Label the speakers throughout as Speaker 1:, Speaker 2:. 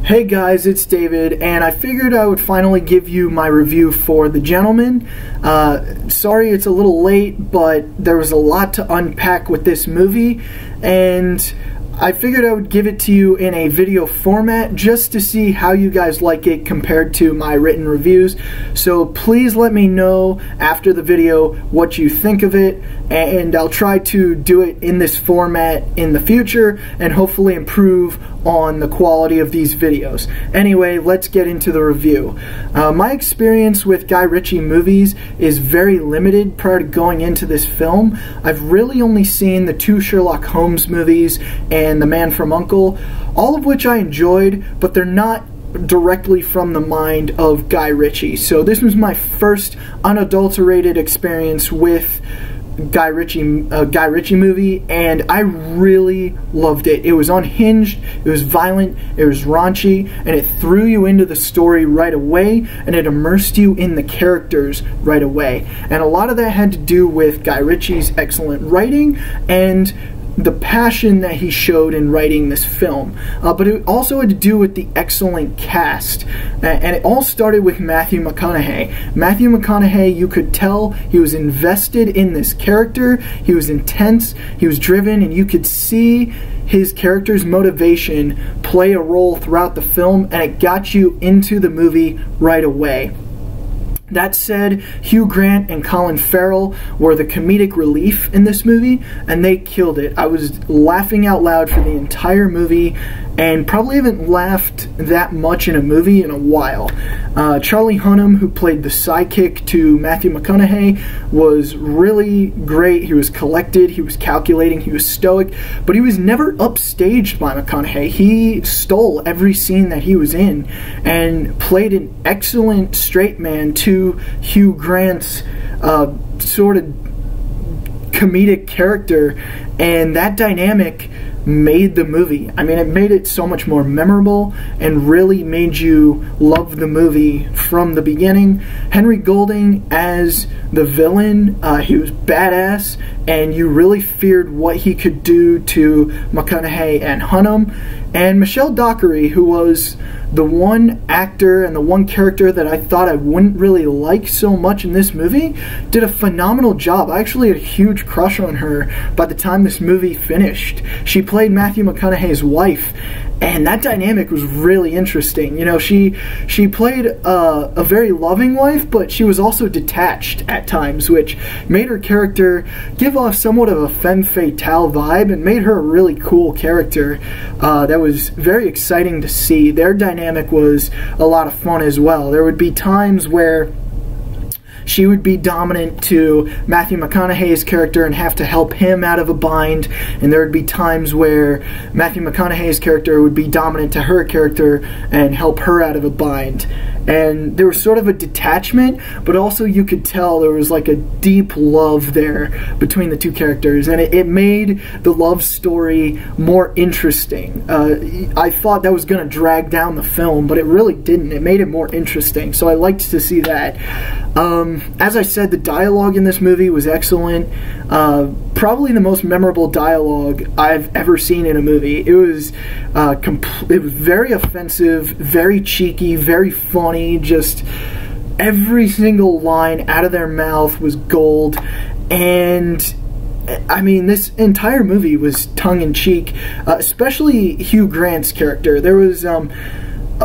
Speaker 1: Hey guys, it's David, and I figured I would finally give you my review for The Gentleman. Sorry it's a little late, but there was a lot to unpack with this movie, and I figured I would give it to you in a video format just to see how you guys like it compared to my written reviews. So please let me know after the video what you think of it, and I'll try to do it in this format in the future and hopefully improve on the quality of these videos. Anyway, let's get into the review. My experience with Guy Ritchie movies is very limited prior to going into this film. I've really only seen the 2 Sherlock Holmes movies and The Man from U.N.C.L.E., all of which I enjoyed, but they're not directly from the mind of Guy Ritchie. So this was my first unadulterated experience with Guy Ritchie movie, and I really loved it. It was unhinged, it was violent, it was raunchy, and it threw you into the story right away, and it immersed you in the characters right away. And a lot of that had to do with Guy Ritchie's excellent writing and the passion that he showed in writing this film. But it also had to do with the excellent cast. And it all started with Matthew McConaughey. Matthew McConaughey, you could tell he was invested in this character, he was intense, he was driven, and you could see his character's motivation play a role throughout the film, and it got you into the movie right away. That said, Hugh Grant and Colin Farrell were the comedic relief in this movie, and they killed it. I was laughing out loud for the entire movie, and probably haven't laughed that much in a movie in a while. Charlie Hunnam, who played the sidekick to Matthew McConaughey, was really great. He was collected, he was calculating, he was stoic, but he was never upstaged by McConaughey. He stole every scene that he was in and played an excellent straight man to Hugh Grant's sort of comedic character, and that dynamic made the movie. I mean, it made it so much more memorable and really made you love the movie from the beginning. Henry Golding as the villain, he was badass, and you really feared what he could do to McConaughey and Hunnam. And Michelle Dockery, who was the one actor and the one character that I thought I wouldn't really like so much in this movie, did a phenomenal job. I actually had a huge crush on her by the time this movie finished. She played Matthew McConaughey's wife, and that dynamic was really interesting. You know, she played a very loving wife, but she was also detached at times, which made her character give off somewhat of a femme fatale vibe and made her a really cool character. That was very exciting to see. Their dynamic was a lot of fun as well. There would be times where she would be dominant to Matthew McConaughey's character and have to help him out of a bind, and there would be times where Matthew McConaughey's character would be dominant to her character and help her out of a bind. And there was sort of a detachment, but also you could tell there was like a deep love there between the two characters, and it made the love story more interesting. I thought that was going to drag down the film, but it really didn't. It made it more interesting, so I liked to see that. As I said, the dialogue in this movie was excellent. Probably the most memorable dialogue I've ever seen in a movie. It was very offensive, very cheeky, very funny. Just every single line out of their mouth was gold, and I mean, this entire movie was tongue-in-cheek, especially Hugh Grant's character. There was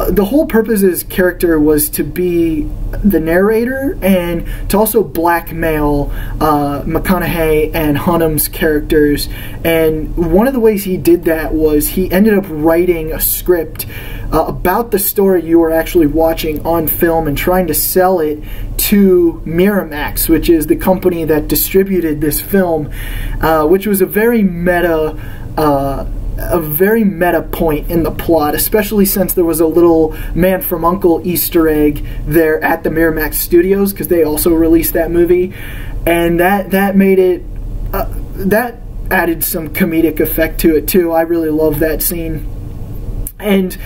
Speaker 1: the whole purpose of his character was to be the narrator and to also blackmail McConaughey and Hunnam's characters. And one of the ways he did that was he ended up writing a script about the story you were actually watching on film and trying to sell it to Miramax, which is the company that distributed this film, which was a very meta point in the plot, especially since there was a little Man from U.N.C.L.E. Easter egg there at the Miramax Studios, because they also released that movie, and that made it that added some comedic effect to it too. I really love that scene. And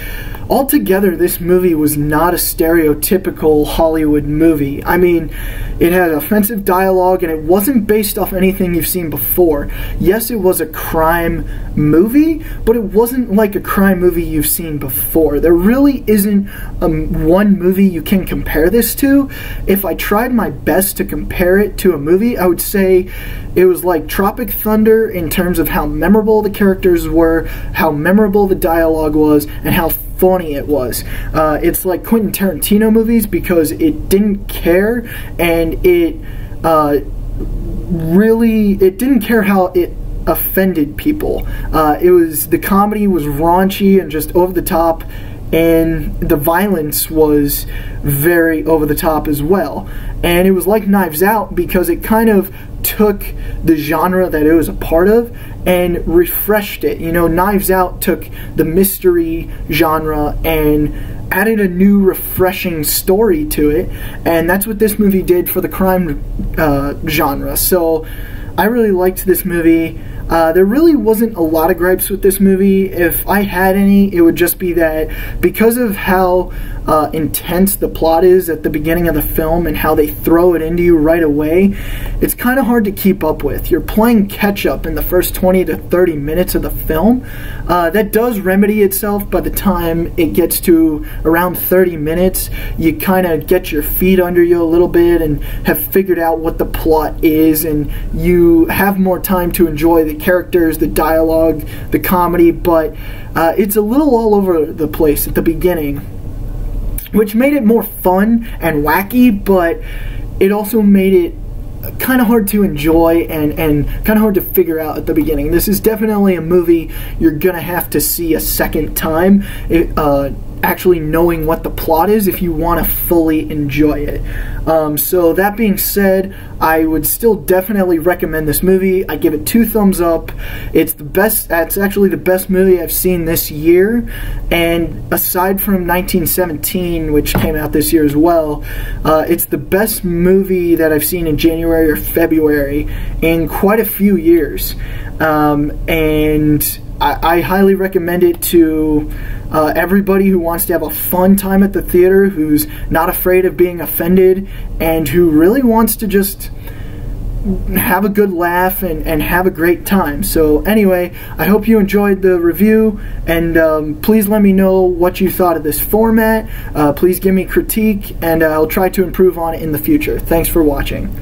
Speaker 1: altogether, this movie was not a stereotypical Hollywood movie. I mean, It had offensive dialogue, and it wasn't based off anything you've seen before. Yes, it was a crime movie, but it wasn't like a crime movie you've seen before. There really isn't one movie you can compare this to. If I tried my best to compare it to a movie, I would say it was like Tropic Thunder in terms of how memorable the characters were, how memorable the dialogue was, and how funny it was. It's like Quentin Tarantino movies because it didn't care, and it didn't care how it offended people. The comedy was raunchy and just over the top, and the violence was very over the top as well. And it was like Knives Out because it kind of took the genre that it was a part of and refreshed it. You know, Knives Out took the mystery genre and added a new refreshing story to it, and that's what this movie did for the crime genre. So I really liked this movie. There really wasn't a lot of gripes with this movie. If I had any, it would just be that because of how intense the plot is at the beginning of the film and how they throw it into you right away, it's kind of hard to keep up with. You're playing catch-up in the first 20 to 30 minutes of the film. That does remedy itself by the time it gets to around 30 minutes. You kind of get your feet under you a little bit and have figured out what the plot is, and you have more time to enjoy the characters, the dialogue, the comedy, but it's a little all over the place at the beginning, which made it more fun and wacky, but it also made it kind of hard to enjoy and kind of hard to figure out at the beginning. This is definitely a movie you're gonna have to see a second time, actually knowing what the plot is if you want to fully enjoy it. So that being said, I would still definitely recommend this movie. I give it 2 thumbs up. It's the best. It's actually the best movie I've seen this year, and aside from 1917, which came out this year as well, it's the best movie that I've seen in January or February in quite a few years, and I highly recommend it to everybody who wants to have a fun time at the theater, who's not afraid of being offended, and who really wants to just have a good laugh and have a great time. So anyway, I hope you enjoyed the review, and please let me know what you thought of this format. Please give me critique, and I'll try to improve on it in the future. Thanks for watching.